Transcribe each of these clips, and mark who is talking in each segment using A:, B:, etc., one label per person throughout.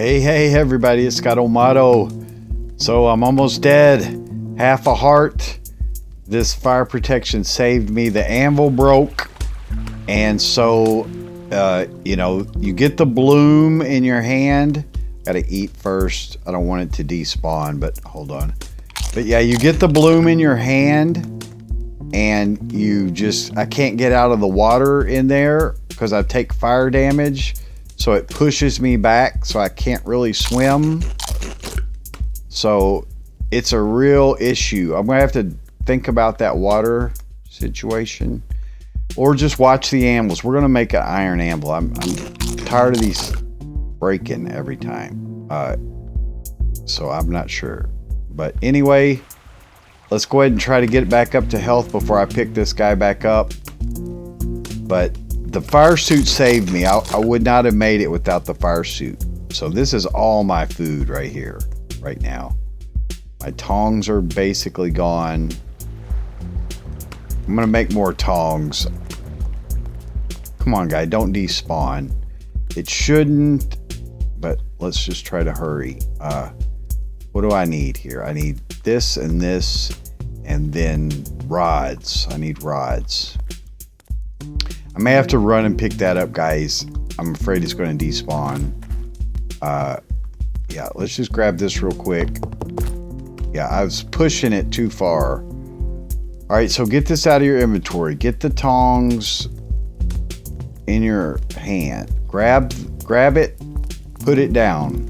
A: Hey everybody, it's Scott O'Mato. So I'm almost dead. Half a heart. This fire protection saved me. The anvil broke. And so, you get the bloom in your hand. Gotta eat first. I don't want it to despawn, but hold on. But yeah, you get the bloom in your hand. And I can't get out of the water in there because I take fire damage. So it pushes me back, so I can't really swim. So it's a real issue. I'm gonna have to think about that water situation, or just watch the anvils. We're gonna make an iron anvil. I'm tired of these breaking every time. So I'm not sure. But anyway, let's go ahead and try to get back up to health before I pick this guy back up. But the fire suit saved me. I would not have made it without the fire suit. So this is all my food right here, right now. My tongs are basically gone. I'm gonna make more tongs. Come on, guy, don't despawn. It shouldn't, but let's just try to hurry. What do I need here? I need this, and then rods. I need rods. I may have to run and pick that up, guys. I'm afraid it's going to despawn. Yeah, let's just grab this real quick. Yeah, I was pushing it too far. All right, so get this out of your inventory. Get the tongs in your hand. Grab it, put it down.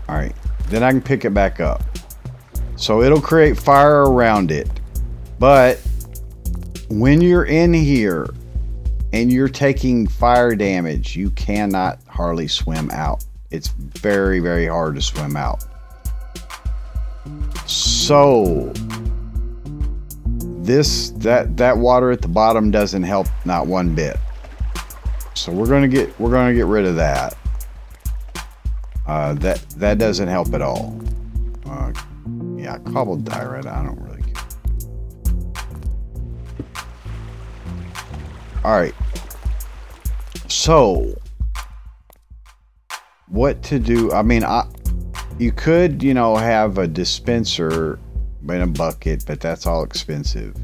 A: All right, then I can pick it back up. So it'll create fire around it, but when you're in here and you're taking fire damage, you cannot hardly swim out. It's very, very hard to swim out. So that water at the bottom doesn't help, not one bit. So we're gonna get rid of that. That doesn't help at all. Yeah, cobbled diorite, I don't really care. All right. So, what to do? I mean, you could, have a dispenser in a bucket, but that's all expensive.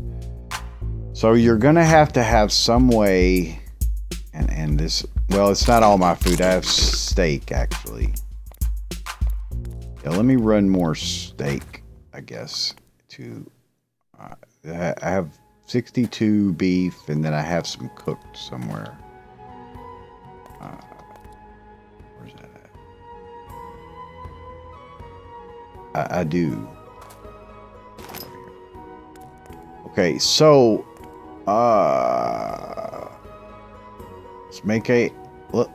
A: So you're gonna have to have some way, and this. Well, it's not all my food. I have steak actually. Yeah, let me run more steak, I guess. I have 62 beef, and then I have some cooked somewhere. Where's that at? I do. Okay, so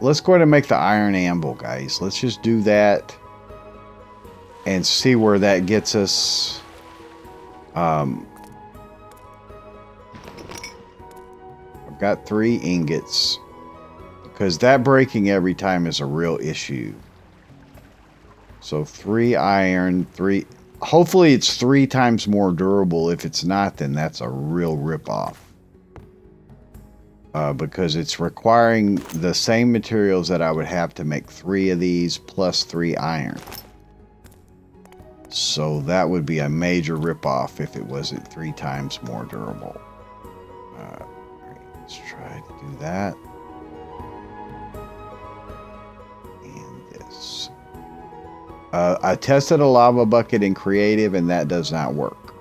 A: let's go ahead and make the iron anvil, guys. Let's just do that and see where that gets us. I've got 3 ingots, because that breaking every time is a real issue. So 3 iron, 3. Hopefully it's 3 times more durable. If it's not, then that's a real rip-off. Because it's requiring the same materials that I would have to make 3 of these plus 3 iron. So that would be a major rip-off if it wasn't 3 times more durable. Let's try to do that. And this. I tested a lava bucket in creative, and that does not work.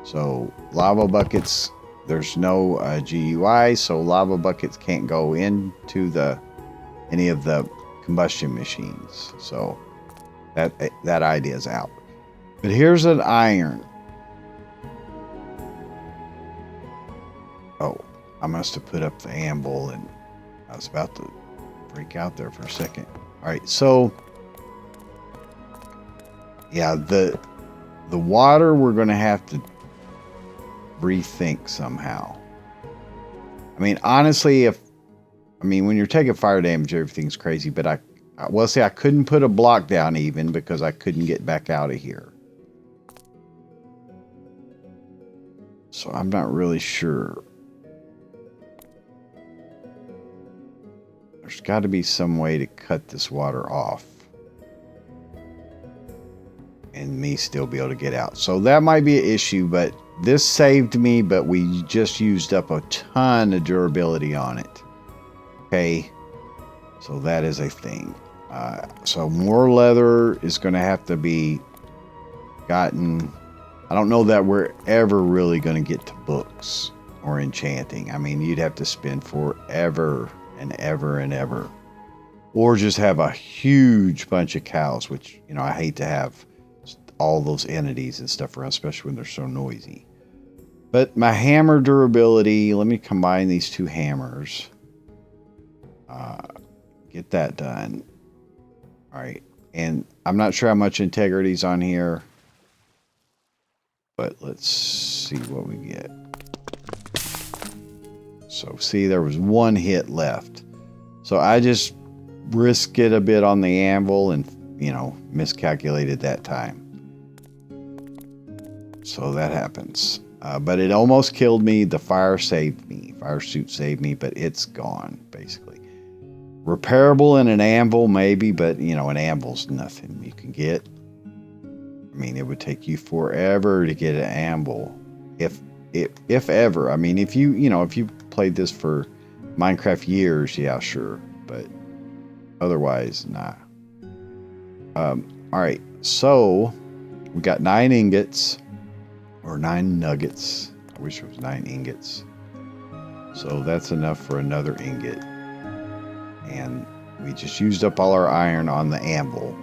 A: So lava buckets, there's no GUI, so lava buckets can't go into any of the combustion machines. So that idea is out. But here's an iron. Oh, I must have put up the anvil, and I was about to freak out there for a second. All right, so yeah, the water we're going to have to rethink somehow. I mean, honestly, when you're taking fire damage, everything's crazy. But I couldn't put a block down even because I couldn't get back out of here. So I'm not really sure. There's got to be some way to cut this water off. And me still be able to get out. So that might be an issue, but this saved me, but we just used up a ton of durability on it. Okay. So that is a thing. So more leather is going to have to be gotten. I don't know that we're ever really going to get to books or enchanting. I mean, you'd have to spend forever and ever and ever. Or just have a huge bunch of cows, which, you know, I hate to have all those entities and stuff around, especially when they're so noisy. But my hammer durability, let me combine these two hammers. Get that done. All right. And I'm not sure how much integrity's on here, but let's see what we get. So see, there was one hit left. So I just risked it a bit on the anvil and, you know, miscalculated that time. So that happens. But it almost killed me. The fire saved me. Fire suit saved me, but it's gone, basically. Repairable in an anvil, maybe, but, you know, an anvil's nothing you can get. I mean, it would take you forever to get an anvil, if ever. I mean, if you played this for Minecraft years, yeah, sure, but otherwise, nah. All right, so we got 9 ingots, or 9 nuggets. I wish it was 9 ingots. So that's enough for another ingot. And we just used up all our iron on the anvil.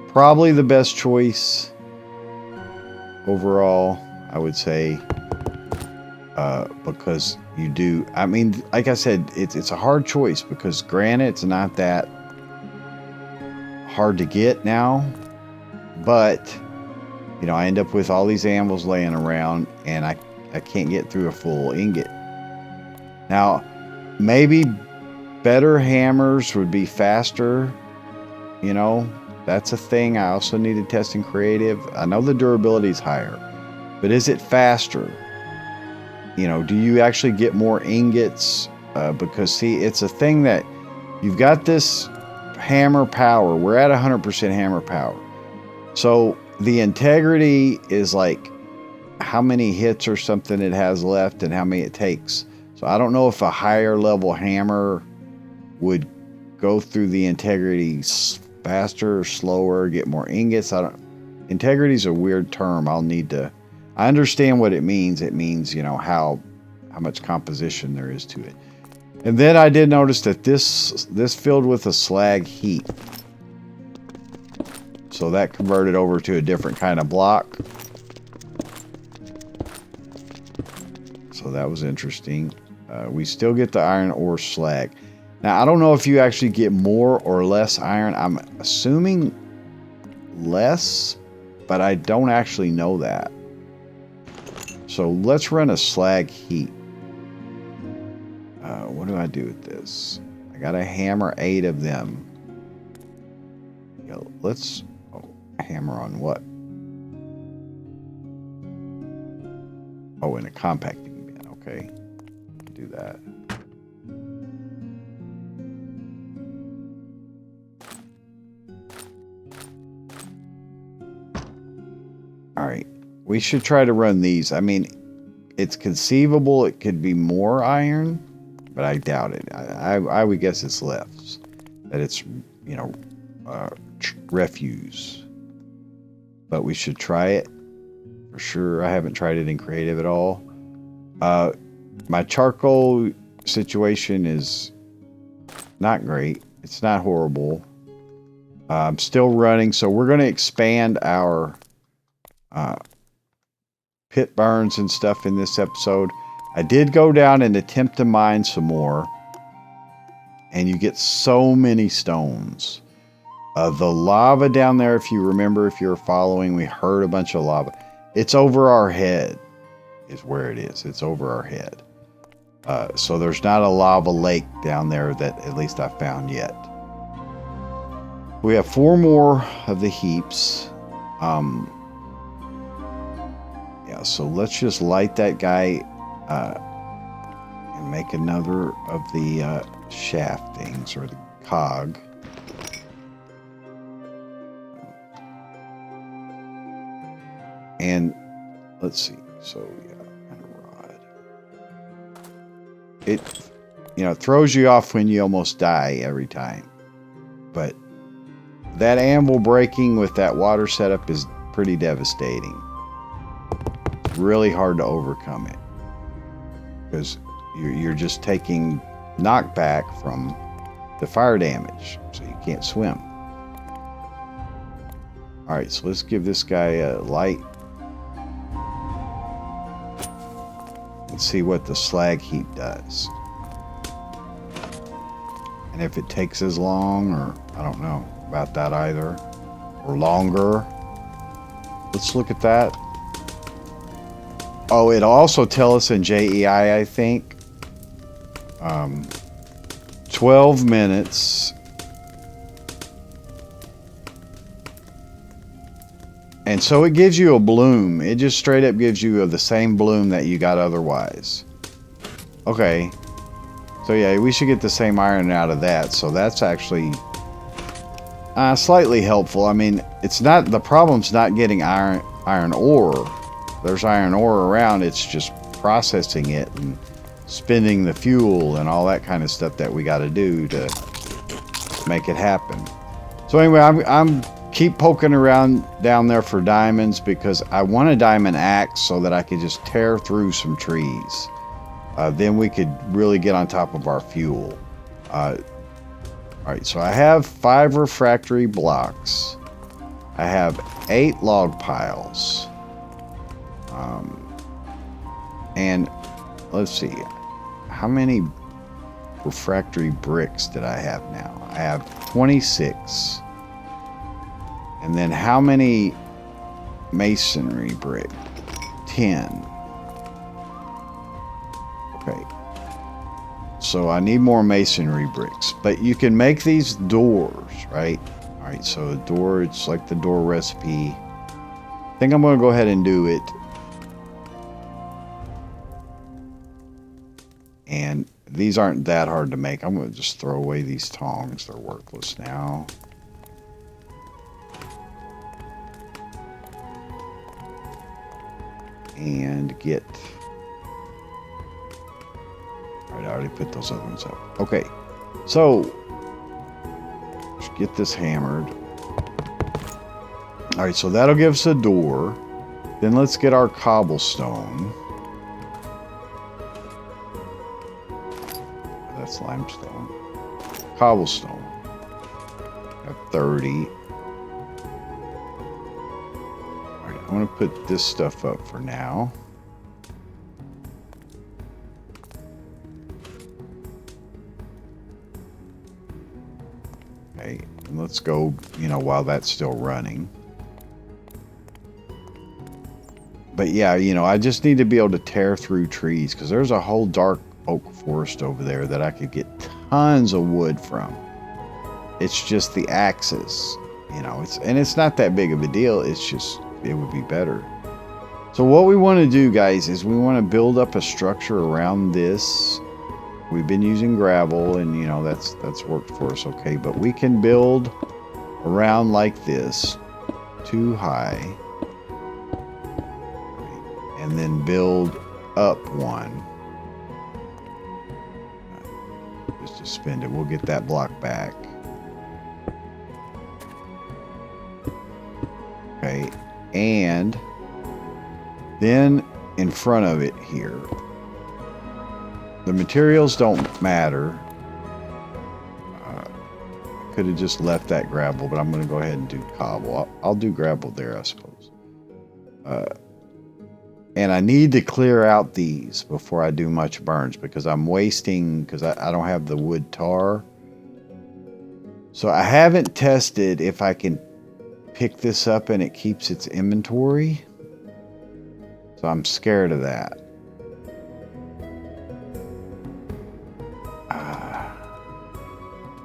A: Probably the best choice overall, I would say, because you do. I mean, like I said, it's a hard choice because granite's not that hard to get now, but you know, I end up with all these anvils laying around, and I can't get through a full ingot. Now, maybe better hammers would be faster, you know, that's a thing. I also need to test in creative. I know the durability is higher, but is it faster? You know, do you actually get more ingots? Because see, it's a thing that you've got this hammer power. We're at 100% hammer power. So the integrity is like how many hits or something it has left and how many it takes. So I don't know if a higher level hammer would go through the integrity faster or slower, get more ingots. Integrity is a weird term. I understand what it means. It means, you know, how much composition there is to it. And then I did notice that this filled with a slag heap. So that converted over to a different kind of block. So that was interesting. We still get the iron ore slag. Now, I don't know if you actually get more or less iron. I'm assuming less, but I don't actually know that. So let's run a slag heap. What do I do with this? I got to hammer 8 of them. Let's hammer on what? Oh, in a compacting bin. Okay. Do that. All right. We should try to run these. I mean, it's conceivable it could be more iron, but I doubt it. I would guess it's less. That it's, you know, refuse. But we should try it for sure. I haven't tried it in creative at all. My charcoal situation is not great. It's not horrible. I'm still running, so we're going to expand our pit burns and stuff in this episode. I did go down and attempt to mine some more, and you get so many stones. The lava down there, if you remember, if you're following, we heard a bunch of lava. It's over our head is where it is. It's over our head. So there's not a lava lake down there that at least I found yet. We have 4 more of the heaps. Yeah, so let's just light that guy and make another of the shaft things or the cog. And let's see. So yeah, and a rod. It, you know, throws you off when you almost die every time. But that anvil breaking with that water setup is pretty devastating. It's really hard to overcome it because you're just taking knockback from the fire damage, so you can't swim. All right, so let's give this guy a light. Let's see what the slag heap does. And if it takes as long, or I don't know about that either, or longer. Let's look at that. Oh, it'll also tell us in JEI, I think. 12 minutes. And so it gives you a bloom. It just straight up gives you the same bloom that you got otherwise. Okay. So yeah, we should get the same iron out of that. So that's actually slightly helpful. I mean, it's not, the problem's not getting iron ore. There's iron ore around. It's just processing it and spending the fuel and all that kind of stuff that we got to do to make it happen. So anyway, I'm keep poking around down there for diamonds because I want a diamond axe so that I could just tear through some trees. Then we could really get on top of our fuel. All right, so I have 5 refractory blocks. I have 8 log piles. And let's see, how many refractory bricks did I have now? I have 26. And then how many masonry brick? 10. Okay. So I need more masonry bricks. But you can make these doors, right? Alright, so a door, it's like the door recipe. I think I'm going to go ahead and do it. And these aren't that hard to make. I'm going to just throw away these tongs. They're worthless now. And get... Alright, I already put those other ones up. Okay, so let's get this hammered. Alright, so that'll give us a door. Then let's get our cobblestone. That's limestone. Cobblestone. Got 30. I'm going to put this stuff up for now. Okay, and let's go, you know, while that's still running. But yeah, you know, I just need to be able to tear through trees because there's a whole dark oak forest over there that I could get tons of wood from. It's just the axes, you know, it's not that big of a deal. It's just, it would be better. So what we want to do, guys, is we want to build up a structure around this. We've been using gravel and, you know, that's worked for us okay, but we can build around like this, 2 high, and then build up 1. Just to spend it, we'll get that block back. Okay. And then in front of it here, the materials don't matter. I could have just left that gravel, but I'm going to go ahead and do cobble. I'll do gravel there, I suppose. And I need to clear out these before I do much burns because I'm wasting, because I don't have the wood tar. So I haven't tested if I can pick this up and it keeps its inventory. So I'm scared of that.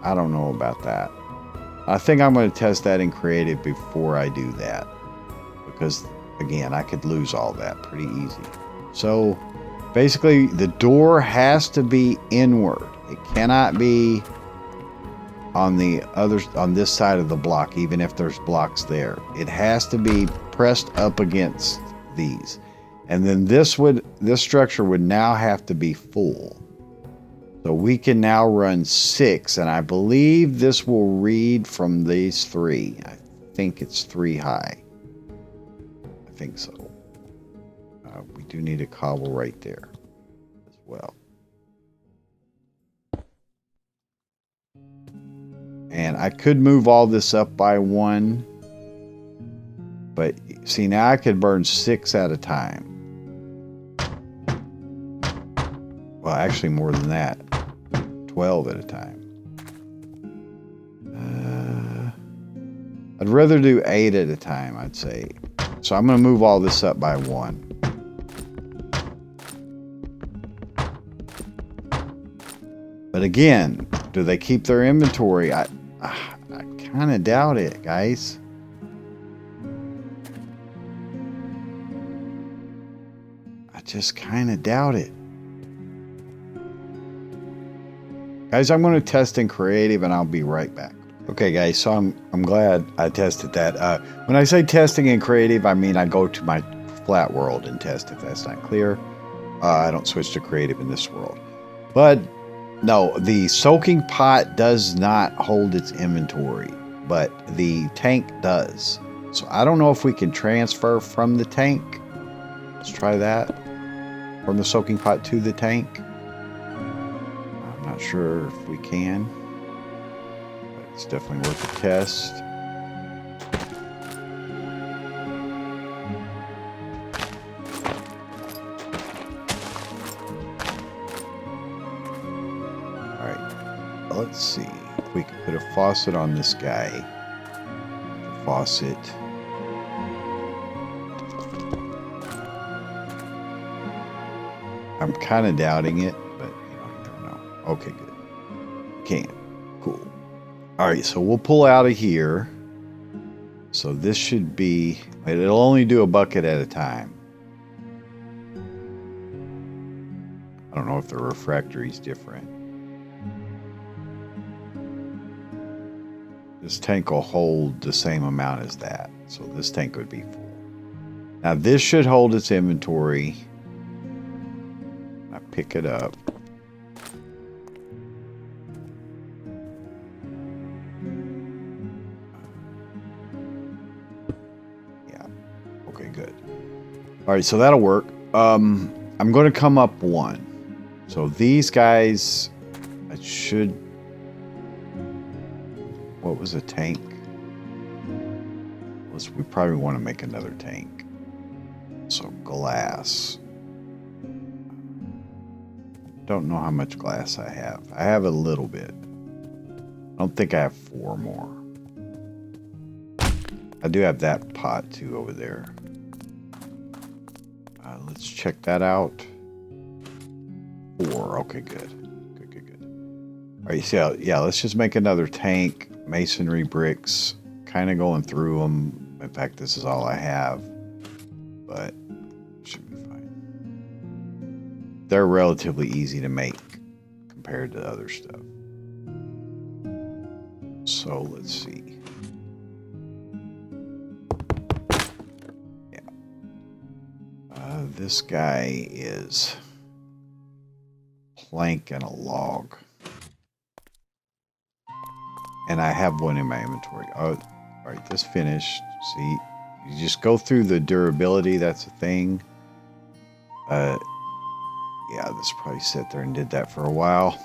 A: I don't know about that. I think I'm going to test that in creative before I do that. Because, again, I could lose all that pretty easy. So, basically, the door has to be inward. It cannot be on this side of the block, even if there's blocks there. It has to be pressed up against these. And then this structure would now have to be full. So we can now run 6, and I believe this will read from these 3. I think it's 3 high. I think so. We do need a cobble right there as well. And I could move all this up by 1. But see, now I could burn 6 at a time. Well, actually more than that. 12 at a time. I'd rather do 8 at a time, I'd say. So I'm going to move all this up by 1. But again, do they keep their inventory? I kind of doubt it, guys. I just kind of doubt it. Guys, I'm going to test in creative and I'll be right back. Okay, guys, so I'm glad I tested that. When I say testing in creative, I mean I go to my flat world and test if that's not clear. I don't switch to creative in this world. But no, the soaking pot does not hold its inventory, but the tank does. So I don't know if we can transfer from the tank. Let's try that. From the soaking pot to the tank. I'm not sure if we can. But it's definitely worth a test. Let's see if we can put a faucet on this guy. The faucet. I'm kind of doubting it, but you never know. Okay, good. Can. Cool. All right, so we'll pull out of here. So this should be, it'll only do a bucket at a time. I don't know if the refractory is different. This tank will hold the same amount as that. So this tank would be full. Now this should hold its inventory. I pick it up. Yeah. Okay, good. All right, so that'll work. I'm going to come up 1. So these guys, I should... What was a tank? We probably want to make another tank. So glass. Don't know how much glass I have. I have a little bit. I don't think I have 4 more. I do have that pot too over there. Let's check that out. 4. Okay, good. Good. All right, so yeah, let's just make another tank. Masonry bricks. Kind of going through them. In fact, this is all I have. But should be fine. They're relatively easy to make compared to other stuff. So let's see. Yeah. This guy is plank and a log. And I have one in my inventory. Oh, all right, this finished. See, you just go through the durability. That's a thing. Yeah, this probably sat there and did that for a while.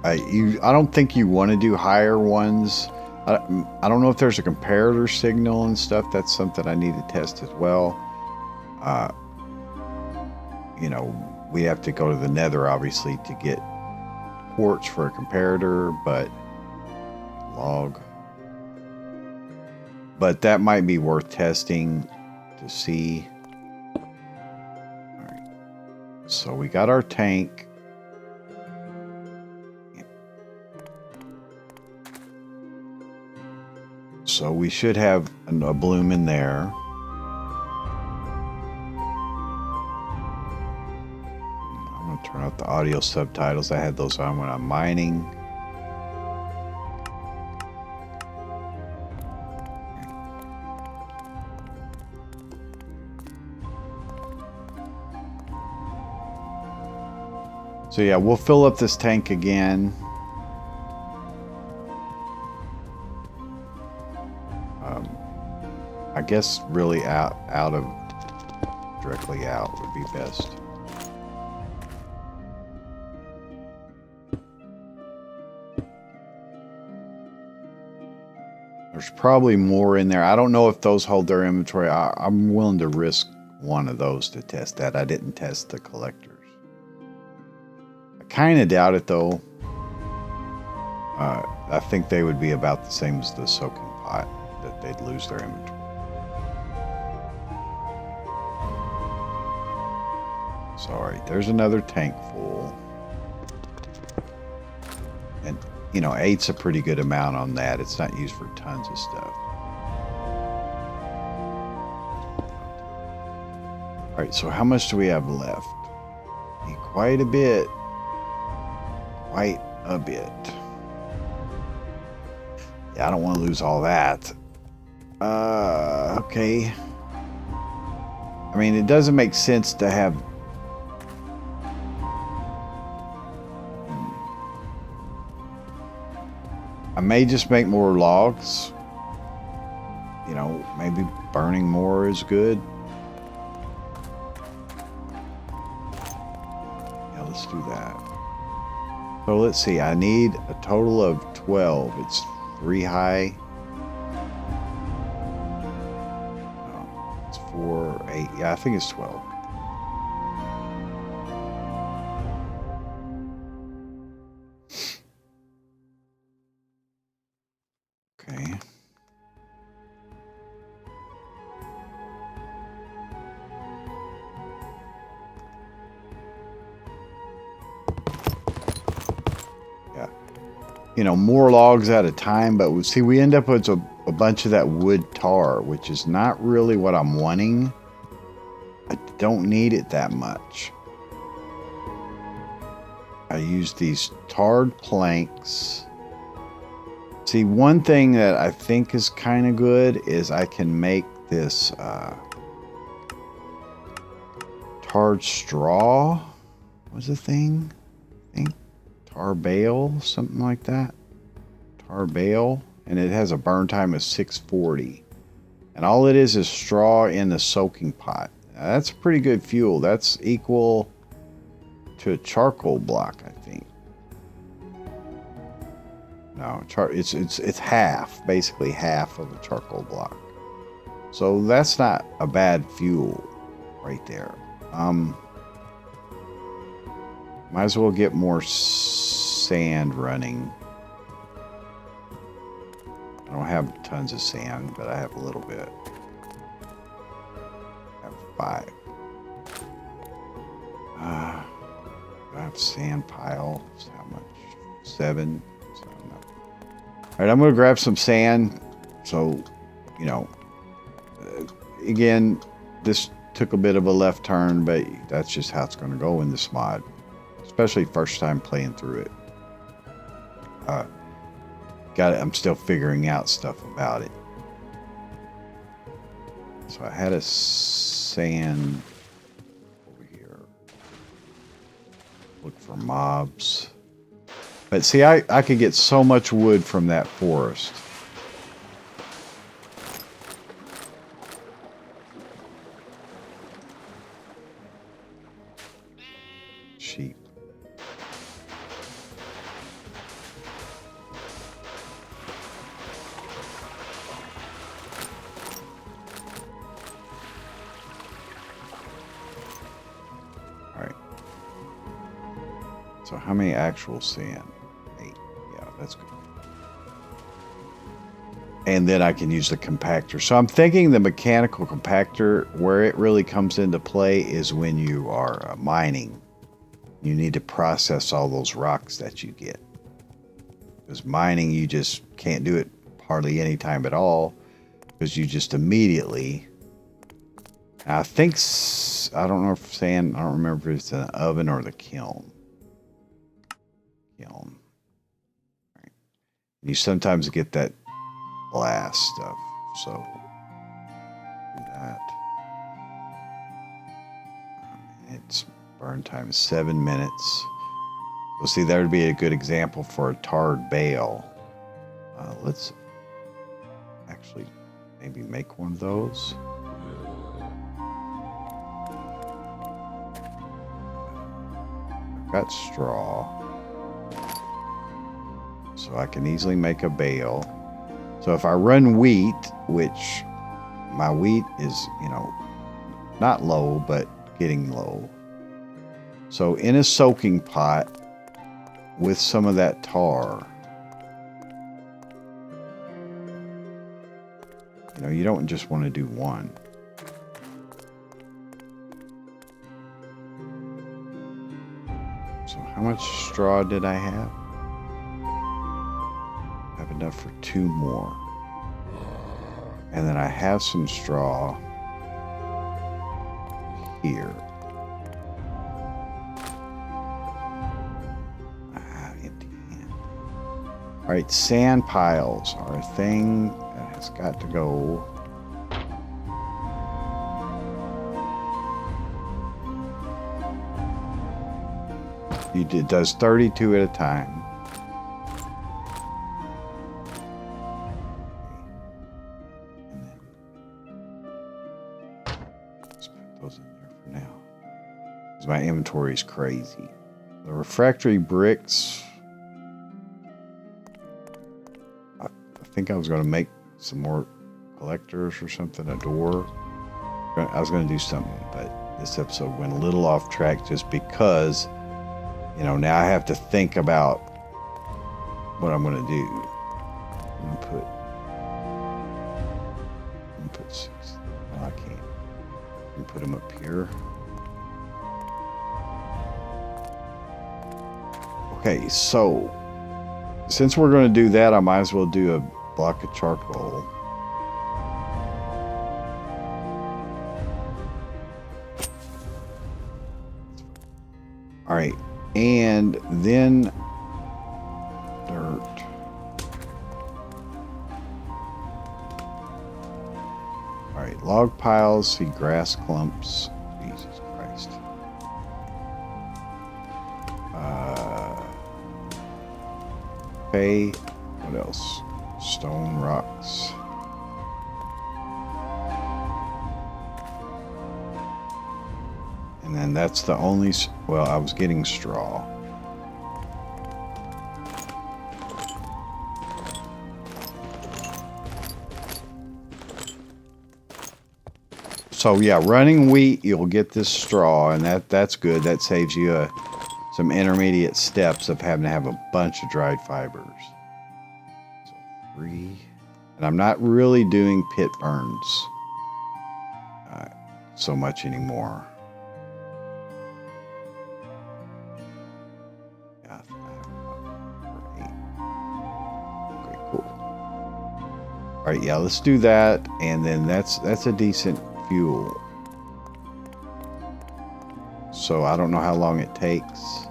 A: I don't think you want to do higher ones. I don't know if there's a comparator signal and stuff. That's something I need to test as well. You know, we have to go to the nether, obviously, to get quartz for a comparator, but log. But that might be worth testing to see. All right. So we got our tank. So we should have a bloom in there. out the audio subtitles. I had those on when I'm mining. So yeah, we'll fill up this tank again. I guess really directly out would be best. There's probably more in there. I don't know if those hold their inventory. I'm willing to risk one of those to test that. I didn't test the collectors. I kind of doubt it though. I think they would be about the same as the soaking pot, that they'd lose their inventory. Sorry, there's another tank full. And, you know, 8's a pretty good amount on that. It's not used for tons of stuff. All right, so how much do we have left? Quite a bit. Quite a bit. Yeah, I don't want to lose all that. Okay. I mean, it doesn't make sense to have... I may just make more logs. You know, maybe burning more is good. Yeah, let's do that. So let's see, I need a total of 12. It's 3 high. Oh, it's 4, 8. Yeah, I think it's 12. Okay. Yeah. You know, more logs at a time, but see, we end up with a bunch of that wood tar, which is not really what I'm wanting. I don't need it that much. I use these tarred planks. See, one thing that I think is kind of good is I can make this tarred straw. What's the thing? I think tar bale, something like that. Tar bale, and it has a burn time of 640. And all it is straw in the soaking pot. Now, that's pretty good fuel. That's equal to a charcoal block, I think. No, it's half, basically half of a charcoal block. So that's not a bad fuel right there. Might as well get more sand running. I don't have tons of sand, but I have a little bit. I have 5. I have sand piles. How much? 7. All right, I'm going to grab some sand. So, you know, again, this took a bit of a left turn, but that's just how it's going to go in this mod, especially first time playing through it. I'm still figuring out stuff about it. So I had a sand over here. Look for mobs. But see, I could get so much wood from that forest. Sheep. All right. So how many actual sand? That's good. And then I can use the compactor. So I'm thinking the mechanical compactor, where it really comes into play is when you are mining. You need to process all those rocks that you get. Because mining, you just can't do it hardly any time at all. Because you just immediately... I think... I don't know if sand... I don't remember if it's an oven or the kiln. kiln. Right. You sometimes get that blast stuff, so do that. It's burn time is 7 minutes. Well, see, that would be a good example for a tarred bale. Let's actually maybe make one of those. I've got straw, so I can easily make a bale. So if I run wheat, which my wheat is, you know, not low, but getting low. So in a soaking pot with some of that tar, you know, you don't just want to do one. So how much straw did I have? I have enough for 2 more. And then I have some straw here. Empty hand. All right, sand piles are a thing that has got to go. It does 32 at a time. And then let's put those in there for now, because my inventory is crazy. The refractory bricks, I think I was going to make some more collectors or something, a door. I was going to do something, but this episode went a little off track just because, you know, now I have to think about what I'm going to do. I'm going to put 6. Oh, I can't. I'm going to put them up here. Okay, so since we're going to do that, I might as well do a block of charcoal. All right, and then dirt. All right, log piles, see grass clumps. Jesus Christ. Okay, what else? Stone, rocks. And then that's the only, well, I was getting straw. So yeah, running wheat, you'll get this straw, and that's good. That saves you some intermediate steps of having to have a bunch of dried fibers. So 3, and I'm not really doing pit burns so much anymore. Yeah, 8. Okay, cool. All right, yeah, let's do that, and then that's a decent fuel. So I don't know how long it takes,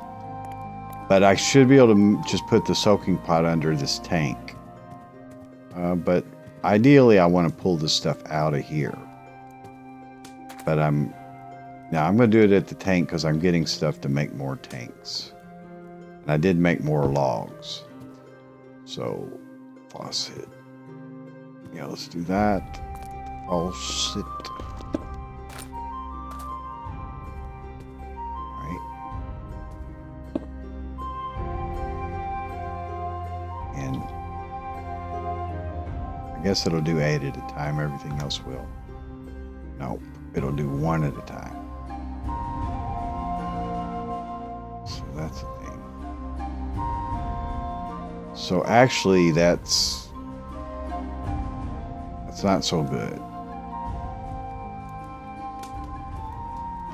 A: but I should be able to just put the soaking pot under this tank. But ideally, I want to pull this stuff out of here. But I'm going to do it at the tank because I'm getting stuff to make more tanks, and I did make more logs. So faucet. Yeah, let's do that. Faucet. I guess it'll do 8 at a time. Everything else will. Nope. It'll do 1 at a time. So that's the thing. So actually, that's not so good,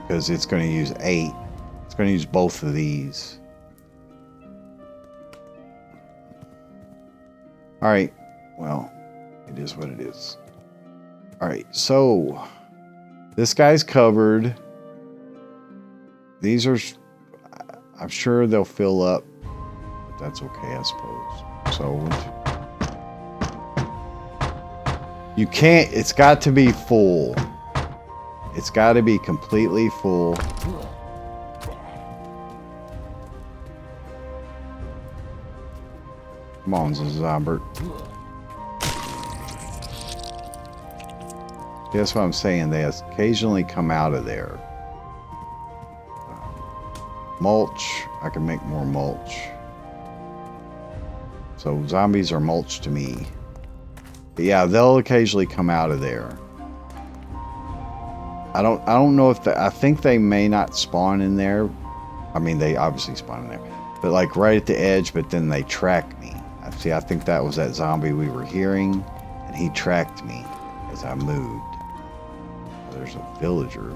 A: because it's going to use 8. It's going to use both of these. All right. Well, it is what it is. All right, so this guy's covered. These are, I'm sure they'll fill up that's okay, I suppose. So you can't. It's got to be full. It's got to be completely full. Come on, Zombert. That's what I'm saying. They occasionally come out of there. Mulch. I can make more mulch. So zombies are mulch to me. But yeah, they'll occasionally come out of there. I don't know if I think they may not spawn in there. I mean, they obviously spawn in there, but like right at the edge. But then they track me. See, I think that was that zombie we were hearing, and he tracked me as I moved. There's a villager.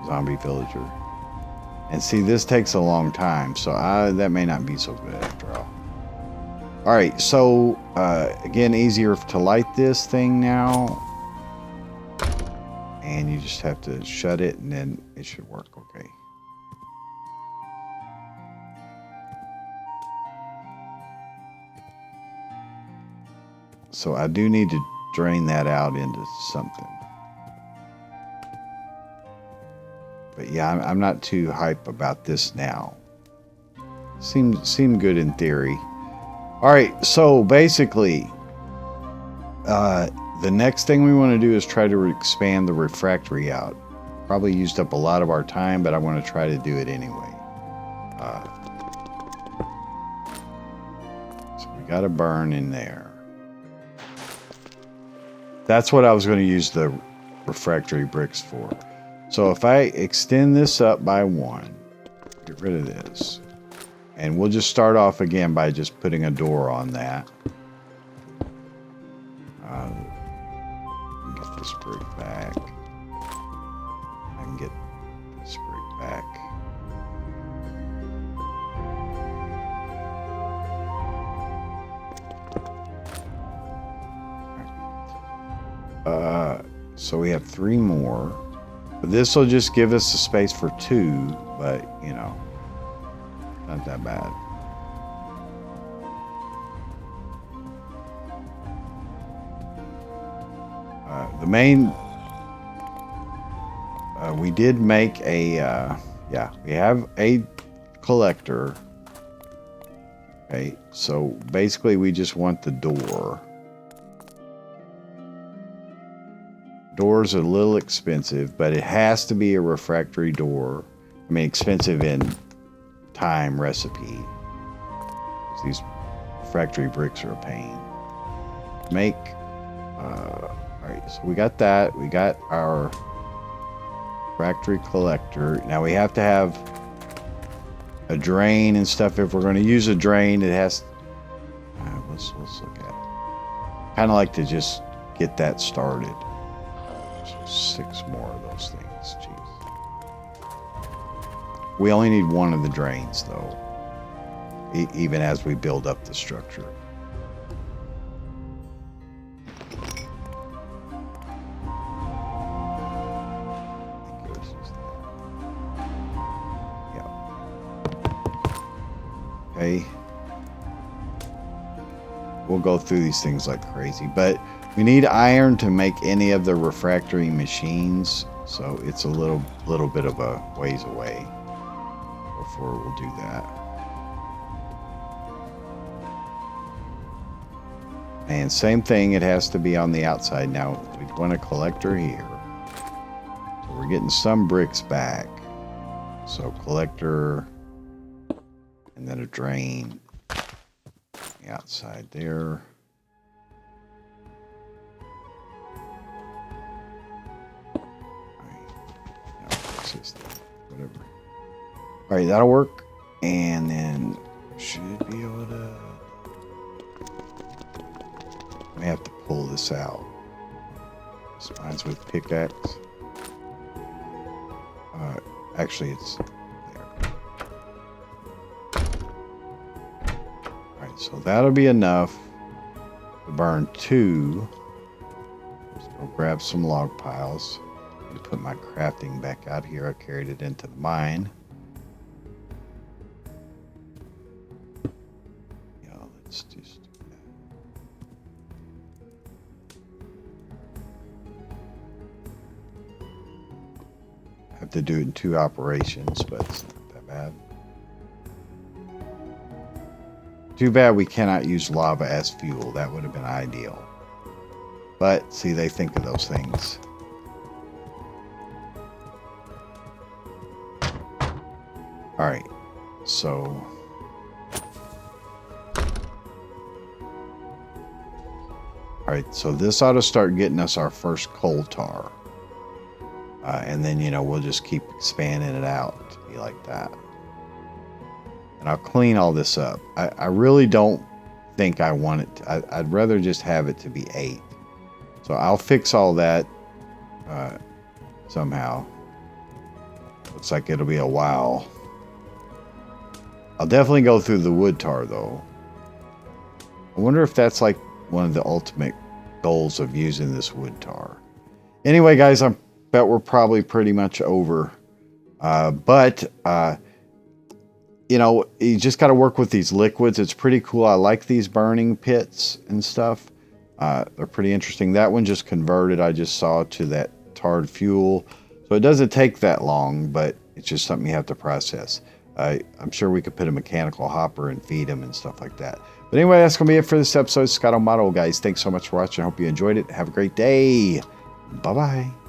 A: Zombie villager. And see, this takes a long time, so that may not be so good after all. Alright, so again, easier to light this thing now. And you just have to shut it, and then it should work okay. So I do need to drain that out into something. But yeah, I'm not too hype about this now. Seemed good in theory. All right, so basically, the next thing we want to do is try to expand the refractory out. Probably used up a lot of our time, but I want to try to do it anyway. So we got a burn in there. That's what I was going to use the refractory bricks for. So if I extend this up by 1, get rid of this. And we'll just start off again by just putting a door on that. Get this brick back. I can get this brick back. So we have 3 more. This will just give us a space for 2, but you know, not that bad. The main, we did make a, yeah, we have a collector. Okay, so basically we just want the door. Doors are a little expensive, but it has to be a refractory door. I mean, expensive in time recipe. These refractory bricks are a pain. Make, all right, so we got that. We got our refractory collector. Now we have to have a drain and stuff. If we're going to use a drain, it has, let's look at it. Kind of like to just get that started. 6 more of those things. Jeez. We only need 1 of the drains, though, even as we build up the structure. Yeah. Okay. We'll go through these things like crazy, but we need iron to make any of the refractory machines, so it's a little bit of a ways away before we'll do that. And same thing, it has to be on the outside. Now, we want a collector here. So we're getting some bricks back. So collector, and then a drain on the outside there. Whatever. All right, that'll work, and then should be able to. We have to pull this out. Mine's with pickaxe. Actually, it's there. All right, so that'll be enough to burn 2. Let's go grab some log piles. me put my crafting back out here. I carried it into the mine. Yeah, let's just do that. I have to do it in 2 operations, but it's not that bad. Too bad we cannot use lava as fuel. That would have been ideal. But, see, they think of those things. Alright, so... Alright, so this ought to start getting us our first coal tar. And then, you know, we'll just keep expanding it out to be like that. And I'll clean all this up. I really don't think I want it to, I'd rather just have it to be 8. So I'll fix all that somehow. Looks like it'll be a while. I'll definitely go through the wood tar though. I wonder if that's like one of the ultimate goals of using this wood tar. Anyway, guys, I bet we're probably pretty much over. You know, you just got to work with these liquids. It's pretty cool. I like these burning pits and stuff. They're pretty interesting. That one just converted, I just saw, to that tarred fuel. So it doesn't take that long, but it's just something you have to process. I'm sure we could put a mechanical hopper and feed them and stuff like that. But anyway, that's going to be it for this episode. Scott O'Mato, guys. Thanks so much for watching. I hope you enjoyed it. Have a great day. Bye-bye.